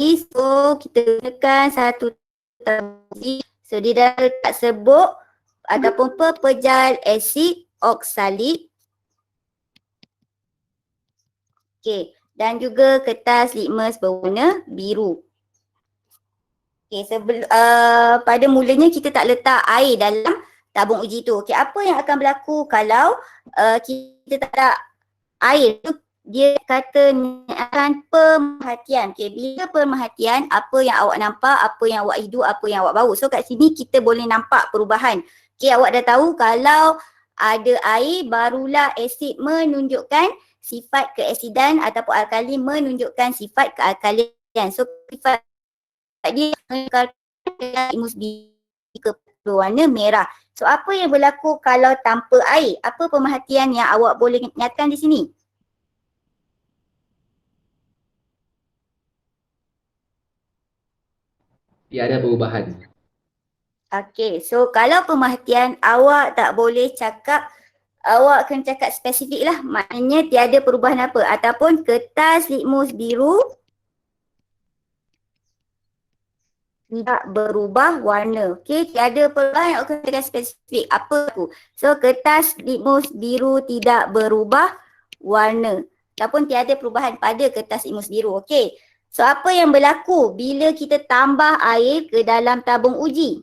So kita gunakan satu tabung uji. So di dalam letak serbuk ataupun pepejal asid oksalik. Okey, dan juga kertas litmus berwarna biru. Okey, pada mulanya kita tak letak air dalam tabung uji tu. Okey, apa yang akan berlaku kalau kita tak letak air tu? Dia kata akan pemerhatian. Okey, bila pemerhatian, apa yang awak nampak, apa yang awak hidup, apa yang awak bau. So kat sini kita boleh nampak perubahan. Okey, awak dah tahu kalau ada air barulah asid menunjukkan sifat keasidan ataupun alkali menunjukkan sifat kealkalian. So sifat dia imus berwarna merah. So apa yang berlaku kalau tanpa air? Apa pemerhatian yang awak boleh nyatakan di sini? Tiada perubahan. Okey, so kalau pemerhatian awak tak boleh cakap, awak kena cakap spesifik lah. Maknanya tiada perubahan apa. Ataupun kertas litmus biru tidak berubah warna. Okey, tiada perubahan, awak kena cakap spesifik. Apa tu? So kertas litmus biru tidak berubah warna. Ataupun tiada perubahan pada kertas litmus biru. Okey. So apa yang berlaku bila kita tambah air ke dalam tabung uji?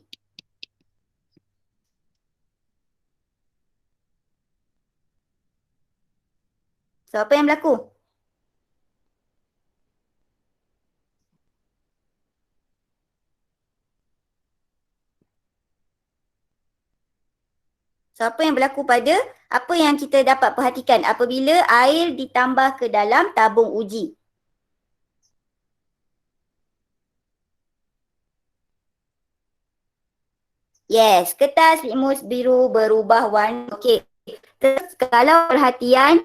So apa yang berlaku? So apa yang berlaku pada apa yang kita dapat perhatikan apabila air ditambah ke dalam tabung uji? Yes, kertas litmus biru berubah warna. Okey. Terus kalau perhatian,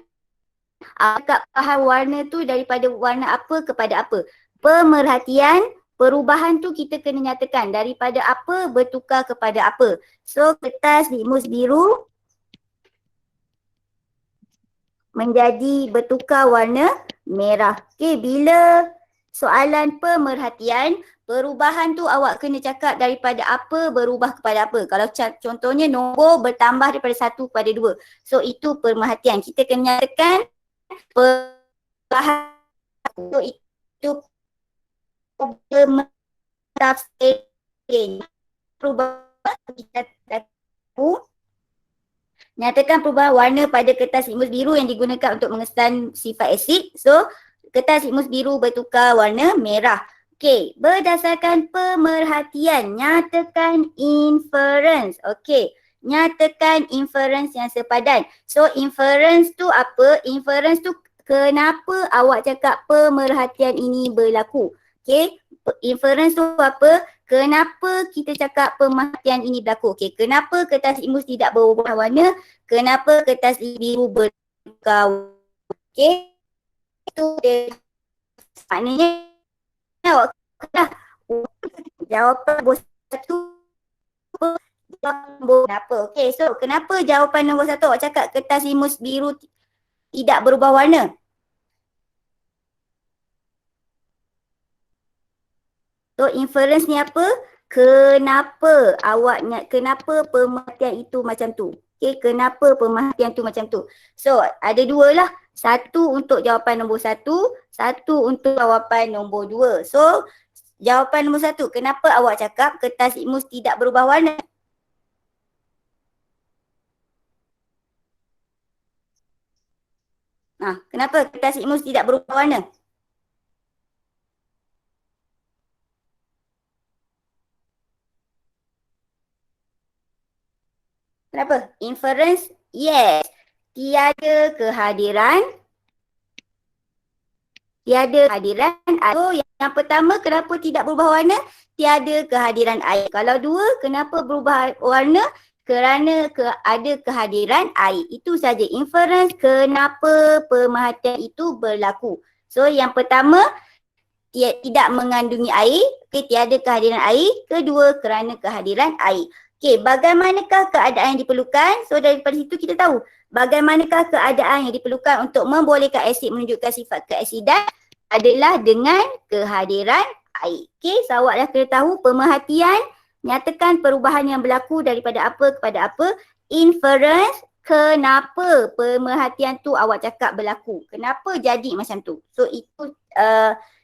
akak faham warna tu daripada warna apa kepada apa? Pemerhatian, perubahan tu kita kena nyatakan daripada apa bertukar kepada apa. So kertas litmus biru menjadi bertukar warna merah. Okey, bila soalan pemerhatian, perubahan tu awak kena cakap daripada apa berubah kepada apa. Kalau contohnya nombor bertambah daripada 1 kepada 2. So itu pemerhatian. Kita kena nyatakan perubahan. So itu perubahan kita tahu. Nyatakan perubahan warna pada kertas litmus biru yang digunakan untuk mengesan sifat asid. So, kertas litmus biru bertukar warna merah. Okey, berdasarkan pemerhatian, nyatakan inference. Okey, nyatakan inference yang sepadan. So, inference tu apa? Inference tu kenapa awak cakap pemerhatian ini berlaku. Okey, inference tu apa? Kenapa kita cakap pemerhatian ini berlaku? Okey, kenapa kertas litmus tidak berubah warna? Kenapa kertas biru bertukar? Okey, itu dia. Maknanya awak kena jawapan nombor 1 kenapa? Okey, so kenapa jawapan nombor 1 awak cakap kertas litmus biru tidak berubah warna? So inference ni apa? Kenapa kenapa pemerhatian itu macam tu? Okay, kenapa pemerhatian tu macam tu? So ada dua lah. Satu untuk jawapan nombor 1, satu untuk jawapan nombor 2. So jawapan nombor 1, kenapa awak cakap kertas litmus tidak berubah warna? Kenapa kertas litmus tidak berubah warna? Kenapa? Inference, yes. Tiada kehadiran. So yang pertama, kenapa tidak berubah warna? Tiada kehadiran air. Kalau dua, kenapa berubah warna? Kerana ada kehadiran air. Itu saja inference kenapa pemerhatian itu berlaku. So yang pertama, tidak mengandungi air. Okay, tiada kehadiran air. Kedua, kerana kehadiran air. Okey, bagaimanakah keadaan yang diperlukan? So daripada situ kita tahu bagaimanakah keadaan yang diperlukan untuk membolehkan asid menunjukkan sifat keasidan adalah dengan kehadiran air. Okey, so awak dah kena tahu pemerhatian, nyatakan perubahan yang berlaku daripada apa kepada apa. Inference, kenapa pemerhatian tu awak cakap berlaku. Kenapa jadi macam tu. So itu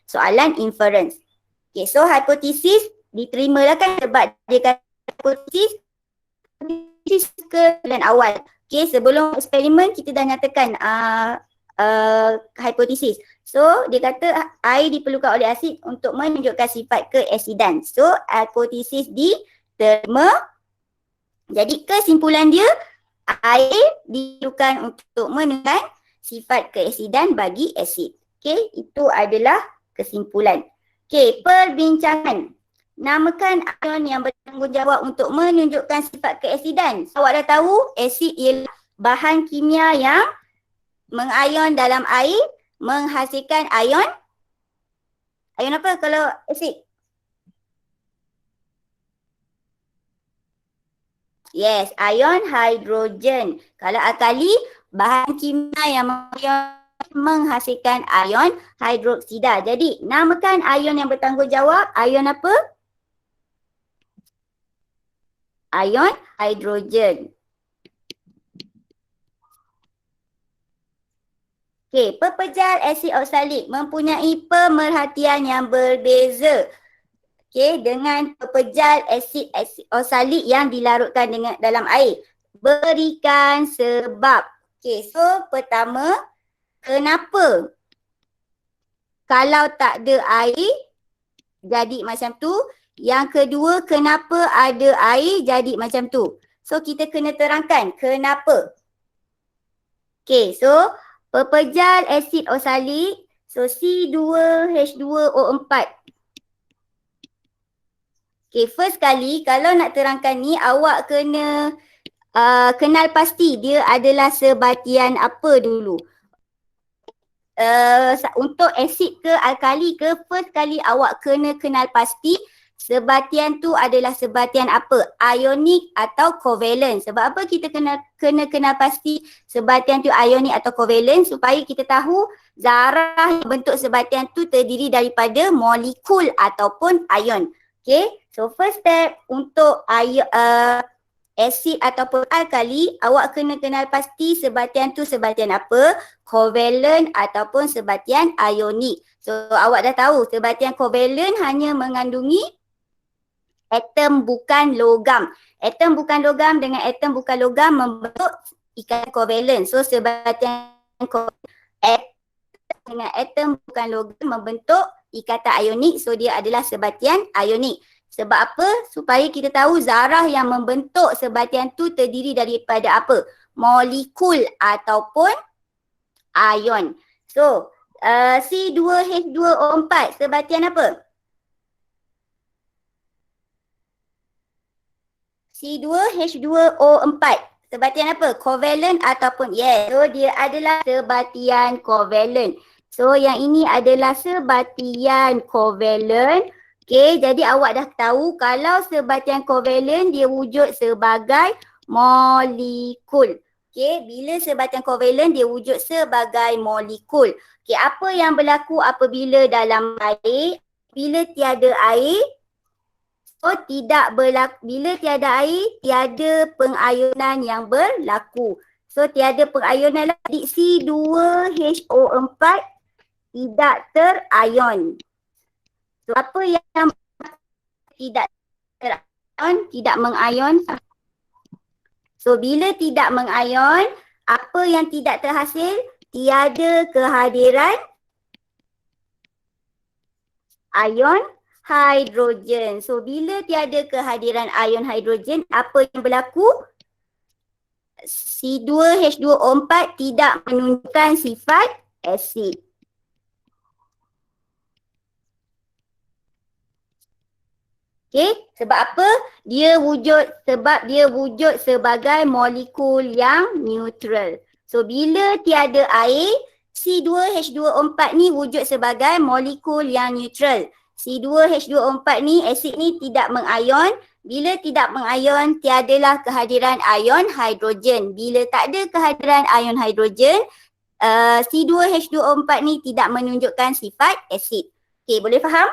soalan inference. Okay, so hypothesis diterimalah kan sebab dia kata hypothesis ke bulan awal. Okay, sebelum eksperimen kita dah nyatakan hypothesis. So dia kata air diperlukan oleh asid untuk menunjukkan sifat keasidan. So hypothesis diterima. Jadi kesimpulan dia, air diperlukan untuk menunjukkan sifat keasidan bagi asid. Okay, itu adalah kesimpulan. Okay, perbincangan. Namakan ion yang bertanggungjawab untuk menunjukkan sifat keasidan. Awak dah tahu asid ialah bahan kimia yang mengayon dalam air menghasilkan ion. Ion apa kalau asid? Yes, ion hidrogen. Kalau alkali, bahan kimia yang menghasilkan ion hidroksida. Jadi, namakan ion yang bertanggungjawab. Ion apa? Ion hidrogen. Okey, pepejal asid oksalik mempunyai pemerhatian yang berbeza. Okey, dengan pepejal asid oksalik yang dilarutkan dengan dalam air. Berikan sebab. Okey, so pertama, kenapa kalau tak ada air jadi macam tu? Yang kedua, kenapa ada air jadi macam tu? So kita kena terangkan kenapa. Okey, so pepejal asid oksalik, so C2H2O4. Okay, first kali kalau nak terangkan ni awak kena kenal pasti dia adalah sebatian apa dulu. Untuk asid ke alkali ke, first kali awak kena kenal pasti sebatian tu adalah sebatian apa? Ionik atau covalent. Sebab apa kita kena kenal pasti sebatian tu ionik atau covalent? Supaya kita tahu zarah yang bentuk sebatian tu terdiri daripada molekul ataupun ion. Okay, so first step untuk asid ataupun alkali, awak kena kenal pasti sebatian tu sebatian apa, covalent ataupun sebatian ionik. So awak dah tahu sebatian covalent hanya mengandungi atom bukan logam. Atom bukan logam dengan atom bukan logam membentuk ikatan covalent. So sebatian dengan atom bukan logam membentuk ikatan ionik, so dia adalah sebatian ionik. Sebab apa? Supaya kita tahu zarah yang membentuk sebatian tu terdiri daripada apa? Molekul ataupun ion. So, C2H2O4 sebatian apa? C2H2O4 sebatian apa? Covalent ataupun yes. So, dia adalah sebatian covalent. So yang ini adalah sebatian covalent. Okay, jadi awak dah tahu kalau sebatian covalent dia wujud sebagai molekul. Okay, bila sebatian covalent dia wujud sebagai molekul. Okay, apa yang berlaku apabila dalam air? Bila tiada air, so tidak berlaku. Bila tiada air, tiada pengayonan yang berlaku. So tiada pengayonan lah. C2H2O4 tidak terayon. So apa yang tidak terayon? Tidak mengayon. So bila tidak mengayon, apa yang tidak terhasil? Tiada kehadiran ion hidrogen. So bila tiada kehadiran ion hidrogen, apa yang berlaku? C2H2O4 tidak menunjukkan sifat asid. Okay, sebab apa? Sebab dia wujud sebagai molekul yang neutral. So bila tiada air, C2H2O4 ni wujud sebagai molekul yang neutral. C2H2O4 ni, asid ni tidak mengayon. Bila tidak mengayon, tiadalah kehadiran ion hidrogen. Bila tak ada kehadiran ion hidrogen, C2H2O4 ni tidak menunjukkan sifat asid. Okay, boleh faham?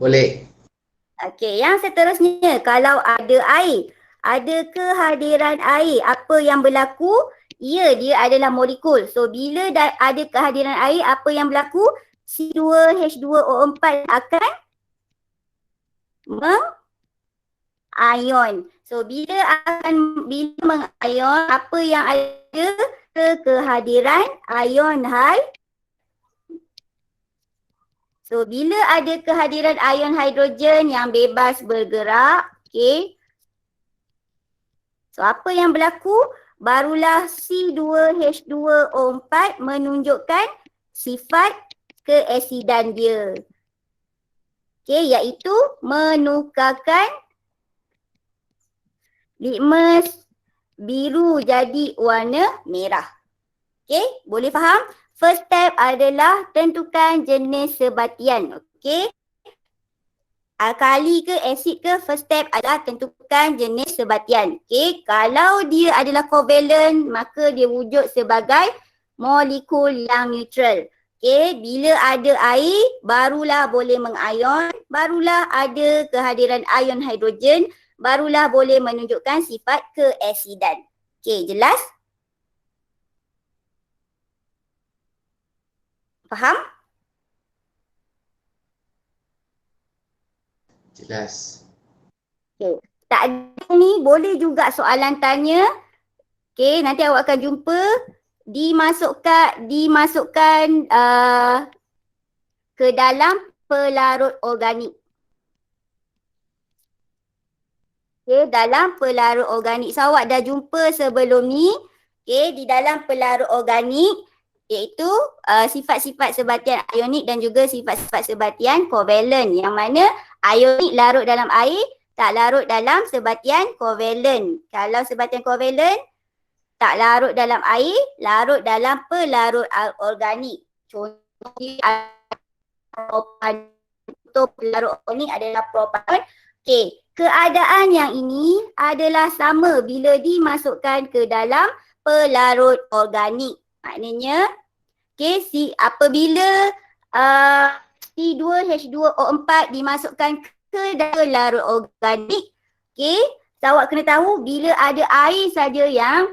Boleh. Okey, yang seterusnya, kalau ada air, ada kehadiran air, apa yang berlaku? Ya, dia adalah molekul. So, bila ada kehadiran air, apa yang berlaku? C2H2O4 akan mengayon. So, bila mengayon, apa yang ada? Kehadiran ion So, bila ada kehadiran ion hidrogen yang bebas bergerak, okey. So, apa yang berlaku? Barulah C2H2O4 menunjukkan sifat keasidan dia. Okey, iaitu menukarkan litmus biru jadi warna merah. Okey, boleh faham? First step adalah tentukan jenis sebatian. Okey. Alkali ke asid ke, first step adalah tentukan jenis sebatian. Okey, kalau dia adalah covalent, maka dia wujud sebagai molekul yang neutral. Okey, bila ada air, barulah boleh mengayon, barulah ada kehadiran ion hidrogen, barulah boleh menunjukkan sifat keasidan. Okey, jelas? Faham? Jelas. Okay. Tak ada ni, boleh juga soalan tanya. Okay, nanti awak akan jumpa. Dimasukkan ke dalam pelarut organik. Okay, dalam pelarut organik. So, awak dah jumpa sebelum ni. Okay, di dalam pelarut organik, iaitu sifat-sifat sebatian ionik dan juga sifat-sifat sebatian kovalent. Yang mana ionik larut dalam air, tak larut dalam sebatian kovalent. Kalau sebatian kovalent, tak larut dalam air, larut dalam pelarut organik. Contohnya pelarut organik adalah propan. Okey, keadaan yang ini adalah sama bila dimasukkan ke dalam pelarut organik. Maknanya, apabila C2H2O4 dimasukkan ke dalam pelarut organik, so awak kena tahu bila ada air saja yang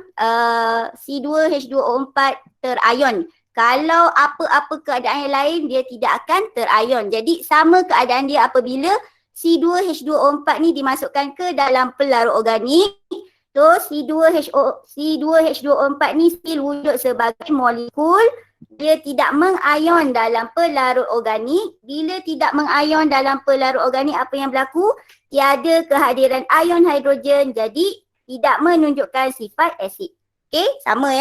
C2H2O4 terayon. Kalau apa-apa keadaan yang lain, dia tidak akan terayon. Jadi sama keadaan dia apabila C2H2O4 ni dimasukkan ke dalam pelarut organik. So C2H2O4 ni still wujud sebagai molekul. Dia tidak mengayon dalam pelarut organik. Bila tidak mengayon dalam pelarut organik, apa yang berlaku? Tiada kehadiran ion hidrogen, jadi tidak menunjukkan sifat asid. Okey, sama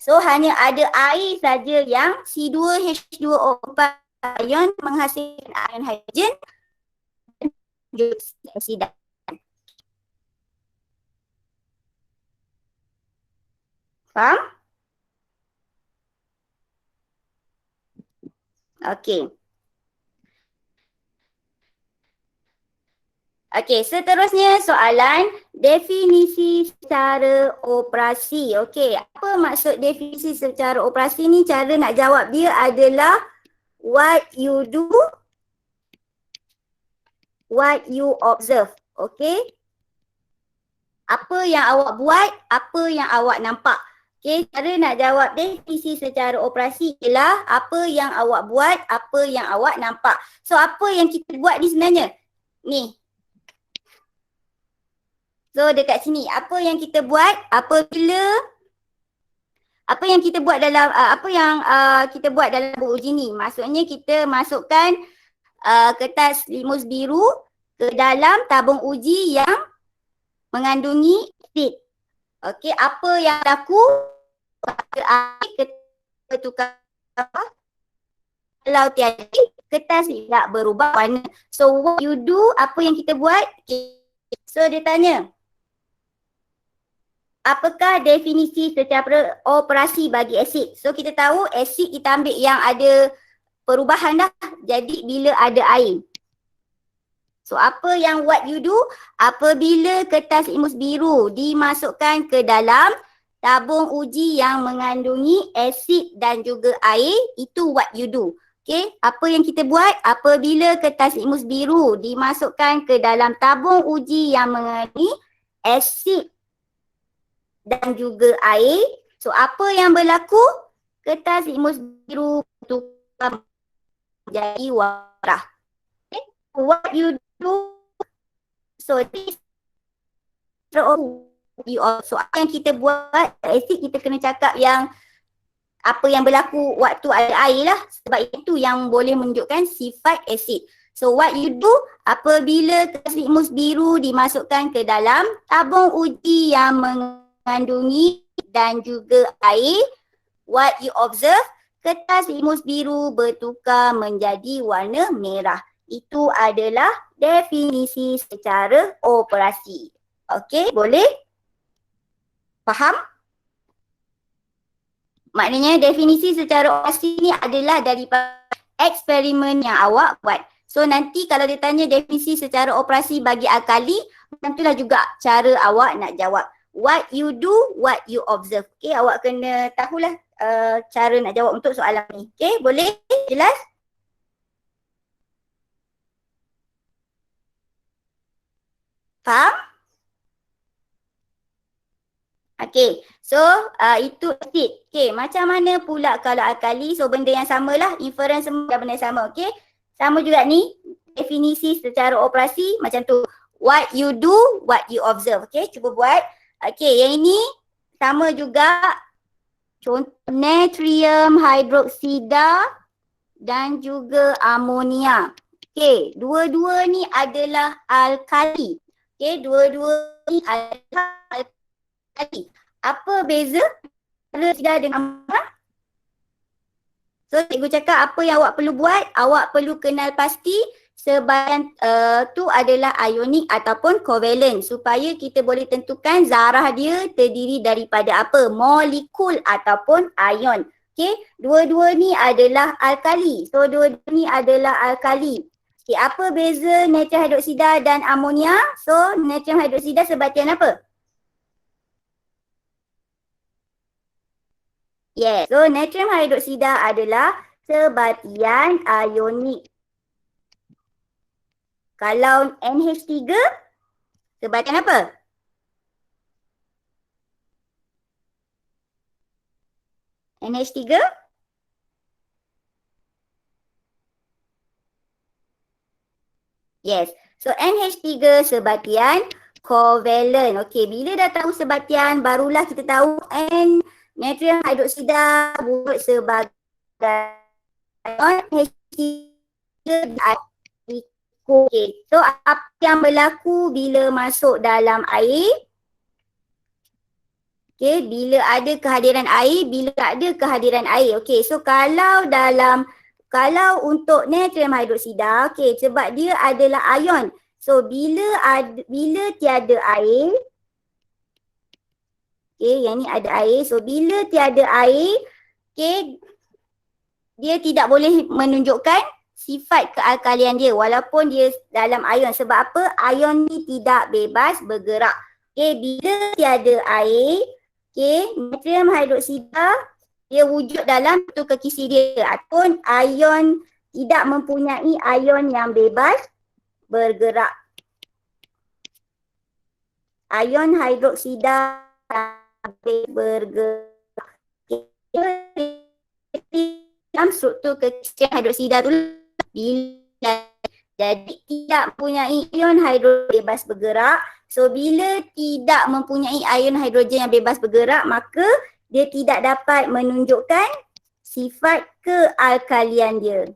So hanya ada air saja yang C2H2O4 ion menghasilkan ion hidrogen dan asidan. Faham? Okey. Okey, seterusnya soalan definisi secara operasi. Okey, apa maksud definisi secara operasi ni? Cara nak jawab dia adalah what you do, what you observe. Okey? Apa yang awak buat, apa yang awak nampak. Okey, cara nak jawab definisi secara operasi ialah apa yang awak buat, apa yang awak nampak. So, apa yang kita buat ni sebenarnya? Ni. So dekat sini, apa yang kita buat apabila kita buat dalam kita buat dalam uji ni? Maksudnya kita masukkan kertas litmus biru ke dalam tabung uji yang mengandungi asid. Okey, apa yang berlaku? Kita tukar kalau tiada kertas tidak berubah warna. So what you do, apa yang kita buat? Okay. So dia tanya, apakah definisi secara operasi bagi asid? So kita tahu asid kita ambil yang ada perubahan dah. Jadi bila ada air. So apa yang what you do? Apabila kertas litmus biru dimasukkan ke dalam tabung uji yang mengandungi asid dan juga air, itu what you do. Okey, apa yang kita buat apabila kertas litmus biru dimasukkan ke dalam tabung uji yang mengandungi asid dan juga air. So apa yang berlaku? Kertas litmus biru tukar menjadi warna. Okay. What you do? So this so apa yang kita buat asid, kita kena cakap yang apa yang berlaku waktu ada air lah, sebab itu yang boleh menunjukkan sifat asid. So what you do apabila kertas litmus biru dimasukkan ke dalam tabung uji yang mengandungi dan juga air, what you observe, kertas litmus biru bertukar menjadi warna merah. Itu adalah definisi secara operasi. Okey, boleh? Faham? Maknanya definisi secara operasi ni adalah daripada eksperimen yang awak buat. So nanti kalau dia tanya definisi secara operasi bagi alkali, tentulah juga cara awak nak jawab. What you do, what you observe. Okay, awak kena tahulah cara nak jawab untuk soalan ni. Okay, boleh? Jelas? Faham? Okay, so itu asid. Okay, macam mana pula kalau alkali? So benda yang samalah, inference semua benda yang sama. Okay, sama juga ni, definisi secara operasi macam tu. What you do, what you observe. Okay, cuba buat. Okay, yang ini sama juga. Contoh natrium hidroksida dan juga amonia. Okay, dua-dua ni adalah alkali. Okay, dua-dua ni adalah alkali. Apa beza hidroksida dengan amonia? So cikgu cakap apa yang awak perlu buat, awak perlu kenal pasti sebahagian tu adalah ionik ataupun covalent, supaya kita boleh tentukan zarah dia terdiri daripada apa, molekul ataupun ion. Okay, dua-dua ni adalah alkali. So dua-dua ni adalah alkali. Okay, apa beza natrium hidroksida dan amonia? So natrium hidroksida sebatian apa? Yes, so natrium hidroksida adalah sebatian ionik. Kalau NH3, sebatian apa? NH3? Yes, so NH3 sebatian covalent. Okey, bila dah tahu sebatian, barulah kita tahu natrium hidroksida buat sebagai NH3. Okay, so apa yang berlaku bila masuk dalam air? Okay, bila ada kehadiran air, bila tak ada kehadiran air. Okay, so kalau untuk natrium hidroksida, okay, sebab dia adalah ion. So bila tiada air, okay, yang ni ada air. So bila tiada air, okay, dia tidak boleh menunjukkan sifat kealkalian dia walaupun dia dalam ion. Sebab apa? Ion ni tidak bebas bergerak. Okay, bila tiada air, okay, natrium hidroksida dia wujud dalam satu kekisi dia ataupun ion tidak mempunyai ion yang bebas bergerak. Ion hidroksida bergerak. Dalam struktur kekisian hidroksida tu bila jadi tidak mempunyai ion hidrogen bebas bergerak. So bila tidak mempunyai ion hidrogen yang bebas bergerak, maka dia tidak dapat menunjukkan sifat kealkalian dia.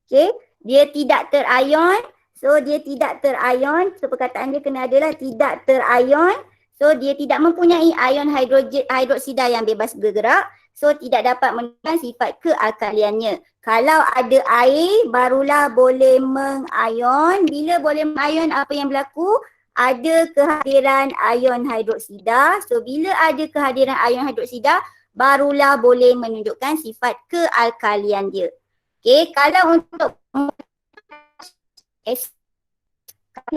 Okay, dia tidak terion. So dia tidak terion. So perkataan dia kena adalah tidak terion. So dia tidak mempunyai ion hidroksida yang bebas bergerak. So tidak dapat menunjukkan sifat kealkaliannya. Kalau ada air barulah boleh mengion. Bila boleh mengion, apa yang berlaku? Ada kehadiran ion hidroksida. So bila ada kehadiran ion hidroksida, barulah boleh menunjukkan sifat kealkalian dia. Okay, kalau untuk asid apa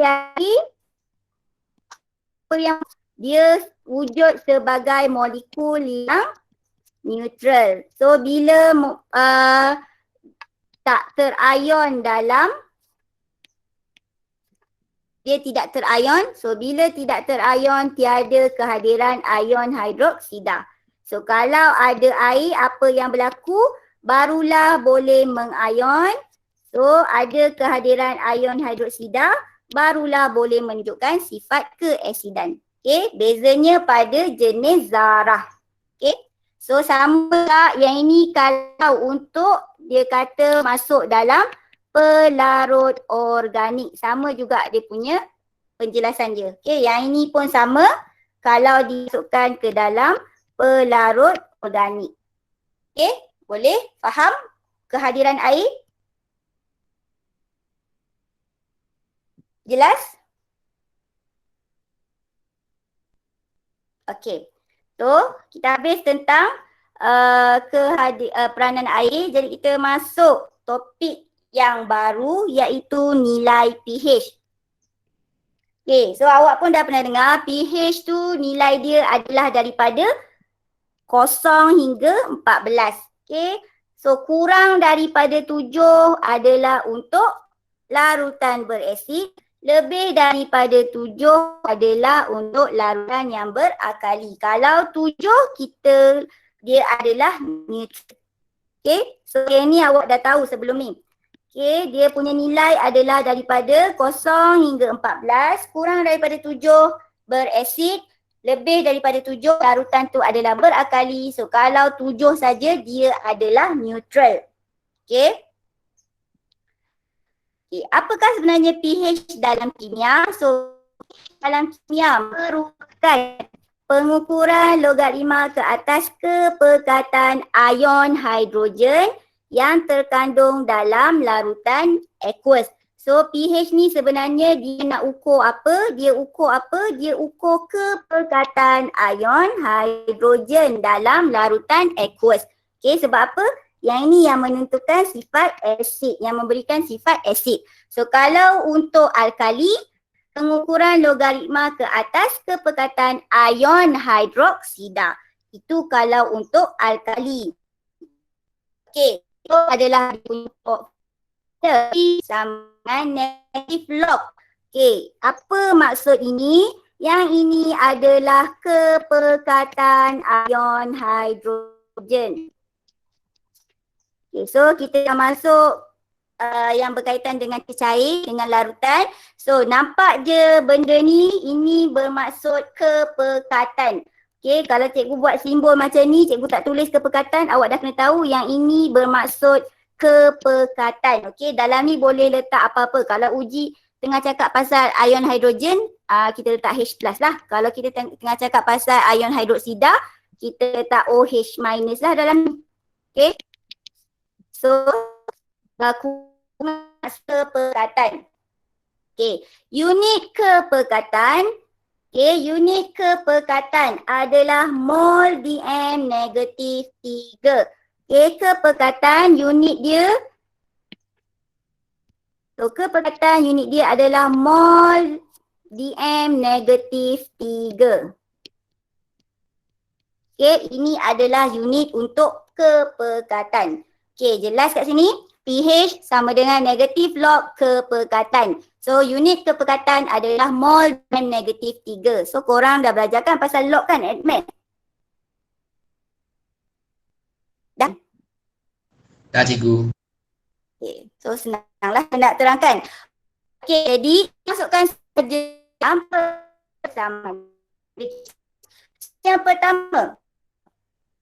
yang dia wujud sebagai molekul yang neutral. So bila tak terion dalam, dia tidak terion. So bila tidak terion, tiada kehadiran ion hidroksida. So kalau ada air, apa yang berlaku? Barulah boleh mengion. So ada kehadiran ion hidroksida, barulah boleh menunjukkan sifat keasidan. Okay, bezanya pada jenis zarah. Okay, so sama tak yang ini kalau untuk dia kata masuk dalam pelarut organik. Sama juga dia punya penjelasan dia. Okay, yang ini pun sama kalau dimasukkan ke dalam pelarut organik. Okay, boleh faham kehadiran air? Jelas? Okay, so kita habis tentang peranan air. Jadi kita masuk topik yang baru iaitu nilai pH. Okay, so awak pun dah pernah dengar pH tu nilai dia adalah daripada 0 hingga 14. Okay, so kurang daripada 7 adalah untuk larutan berasid. Lebih daripada 7 adalah untuk larutan yang berakali. Kalau 7 dia adalah neutral. Okay, so yang ni awak dah tahu sebelum ni. Okay, dia punya nilai adalah daripada 0 hingga 14, kurang daripada 7 berasid, lebih daripada 7 larutan tu adalah berakali. So kalau 7 saja dia adalah neutral. Okay. Okay, apakah sebenarnya pH dalam kimia? So dalam kimia merupakan pengukuran logaritma ke atas kepekatan ion hidrogen yang terkandung dalam larutan aqueous. So pH ni sebenarnya dia nak ukur apa? Dia ukur apa? Dia ukur kepekatan ion hidrogen dalam larutan aqueous. Okay, sebab apa? Yang ini yang menentukan sifat asid, yang memberikan sifat asid. So kalau untuk alkali, pengukuran logaritma ke atas kepekatan ion hidroksida. Itu kalau untuk alkali. Okey, itu adalah sama negative log. Okey, apa maksud ini? Yang ini adalah kepekatan ion hidrogen. Okay, so kita dah masuk yang berkaitan dengan cair, dengan larutan. So nampak je benda ni, ini bermaksud kepekatan. Okay, kalau cikgu buat simbol macam ni, cikgu tak tulis kepekatan, awak dah kena tahu yang ini bermaksud kepekatan. Okay, dalam ni boleh letak apa-apa. Kalau uji tengah cakap pasal ion hidrogen, kita letak H plus lah. Kalau kita tengah cakap pasal ion hidroksida, kita letak OH minus lah dalam ni. Okay. So, kepekatan. Okay, unit kepekatan. Okay, unit kepekatan adalah mol dm negatif 3. Okay, kepekatan unit dia. So, kepekatan unit dia adalah mol dm negatif 3. Okay, ini adalah unit untuk kepekatan. Okay, jelas kat sini? pH sama dengan negatif log kepekatan. So unit kepekatan adalah mol dan negatif 3. So korang dah belajar kan pasal log kan admin? Dah? Dah cikgu. Okay, so senanglah nak terangkan. Okay, jadi masukkan saja yang pertama. Yang pertama,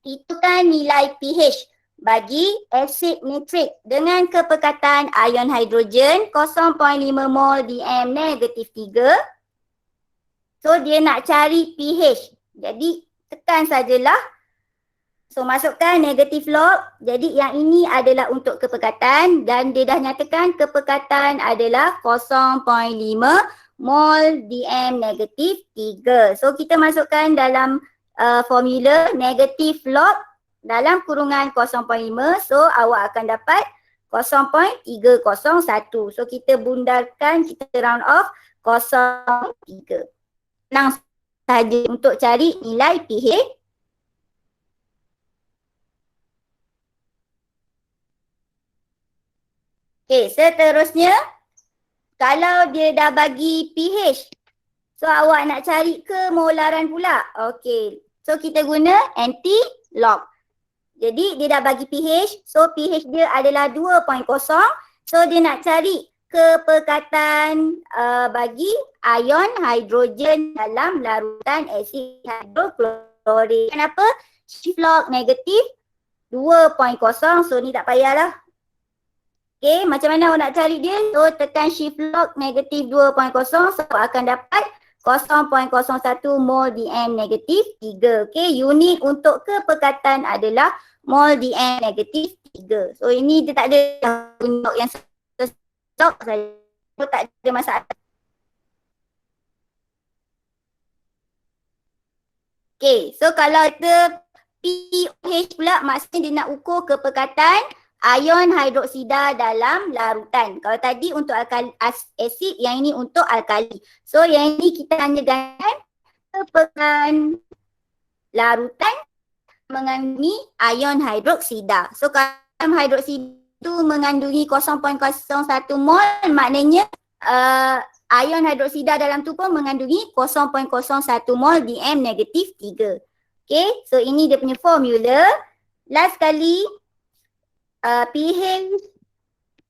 itu kan nilai pH bagi asid nitrik dengan kepekatan ion hidrogen 0.5 mol dm negatif 3. So dia nak cari pH. Jadi tekan sajalah. So masukkan negatif log. Jadi yang ini adalah untuk kepekatan dan dia dah nyatakan kepekatan adalah 0.5 mol dm negatif 3. So kita masukkan dalam formula negatif log dalam kurungan 0.5, so awak akan dapat 0.301. So kita bundarkan, kita round off 0.3. Senang sahaja untuk cari nilai pH. Okey, seterusnya kalau dia dah bagi pH, so awak nak cari kemolaran pula. Okey, so kita guna anti-log. Jadi dia dah bagi pH, so pH dia adalah 2.0. So dia nak cari kepekatan bagi ion hidrogen dalam larutan asid hidroklorik. Kenapa? Shift log negatif 2.0, so ni tak payahlah. Okay, macam mana awak nak cari dia? So tekan shift log negatif 2.0, so akan dapat 0.01 mol DM negatif 3. Okay, unit untuk kepekatan adalah mol DM negatif 3. So ini dia tak ada unit yang log saja. So tak ada masalah. Okay, so kalau kita pH pula maksudnya dia nak ukur kepekatan ion hidroksida dalam larutan. Kalau tadi untuk asid, yang ini untuk alkali. So yang ini kita hanya gantikan kepekatan larutan mengandungi ion hidroksida. So kalau ion hidroksida itu mengandungi 0.01 mol, maknanya ion hidroksida dalam tu pun mengandungi 0.01 mol DM negatif 3. Okay, so ini dia punya formula. Last kali, pH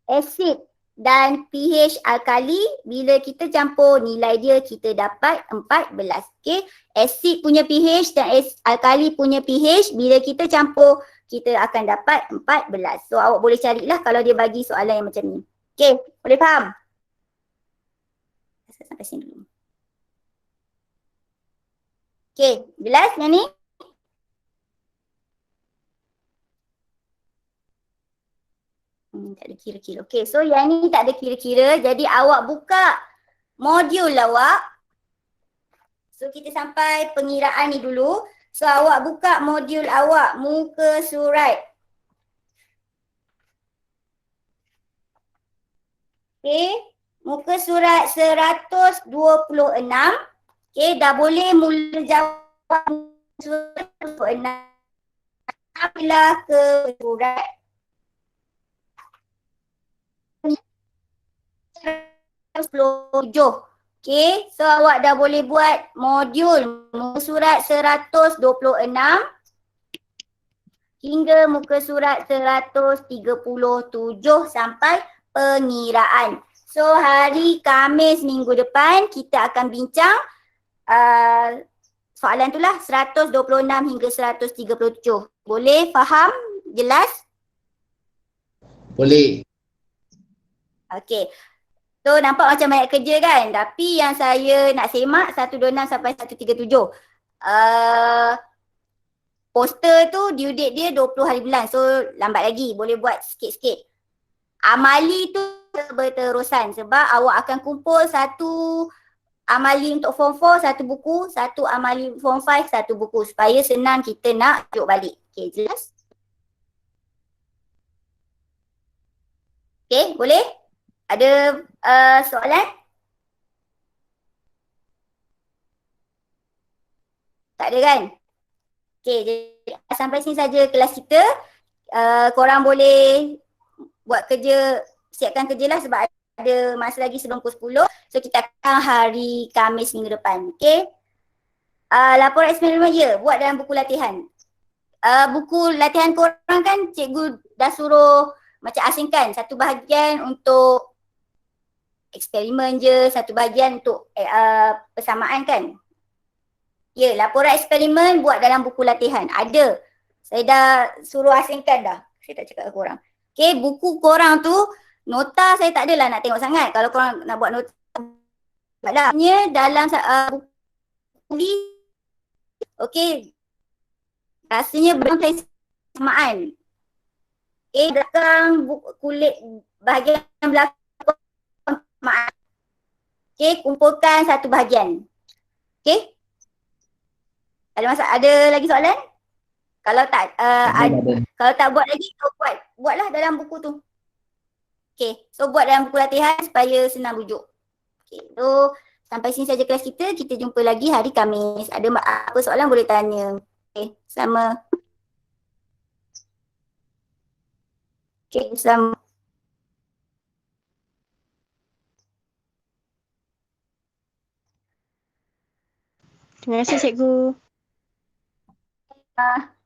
asid dan pH alkali, bila kita campur nilai dia kita dapat 14. Okay, asid punya pH dan alkali punya pH, bila kita campur kita akan dapat 14. So awak boleh carilah kalau dia bagi soalan yang macam ni. Okay, boleh faham? Sampai sini dulu. Okay, jelas yang ni? Tak ada kira-kira. Okay, so yang ni tak ada kira-kira. Jadi awak buka modul awak. So kita sampai pengiraan ni dulu. So awak buka modul awak, muka surat. Okay, muka surat 126. Okay, dah boleh mula jawab surat 126. Ambillah ke surat 127. Okay, so awak dah boleh buat modul muka surat 126 hingga muka surat 137 sampai pengiraan. So hari Khamis minggu depan kita akan bincang soalan tu lah 126 hingga 137. Boleh faham? Jelas? Boleh. Okay. So nampak macam banyak kerja kan? Tapi yang saya nak semak 126 sampai 137. Poster tu due date dia 20 hari bulan. So lambat lagi. Boleh buat sikit-sikit. Amali tu berterusan sebab awak akan kumpul satu amali untuk form 4 satu buku, satu amali form 5 satu buku supaya senang kita nak tunjuk balik. Okay, jelas? Okay, boleh? Ada soalan? Tak ada kan? Okay, jadi sampai sini saja kelas kita. Korang boleh buat kerja, siapkan kerja lah sebab ada masa lagi sebelum pukul 10. So kita akan hari Khamis minggu depan. Okay. Laporan eksperimen je, buat dalam buku latihan. Buku latihan korang kan cikgu dah suruh macam asingkan. Satu bahagian untuk eksperimen je, satu bahagian untuk persamaan kan. Ya, laporan eksperimen buat dalam buku latihan. Ada. Saya dah suruh asingkan dah. Saya tak cakap ke korang. Okay, buku korang tu, nota saya tak adalah nak tengok sangat. Kalau korang nak buat nota, buatlah. Dalam buku ni, okay, rasanya belum persamaan. Okay, belakang kulit bahagian belakang persamaan. Okay, kumpulkan satu bahagian. Okay. Ada lagi soalan? Kalau tak kalau tak buat lagi, buatlah dalam buku tu. Okay, so buat dalam buku latihan supaya senang rujuk. Okay, so Sampai sini saja kelas kita. Kita jumpa lagi hari Khamis. Ada apa soalan boleh tanya. Okay, sama. Okay, sama. Terima kasih cikgu. Ah.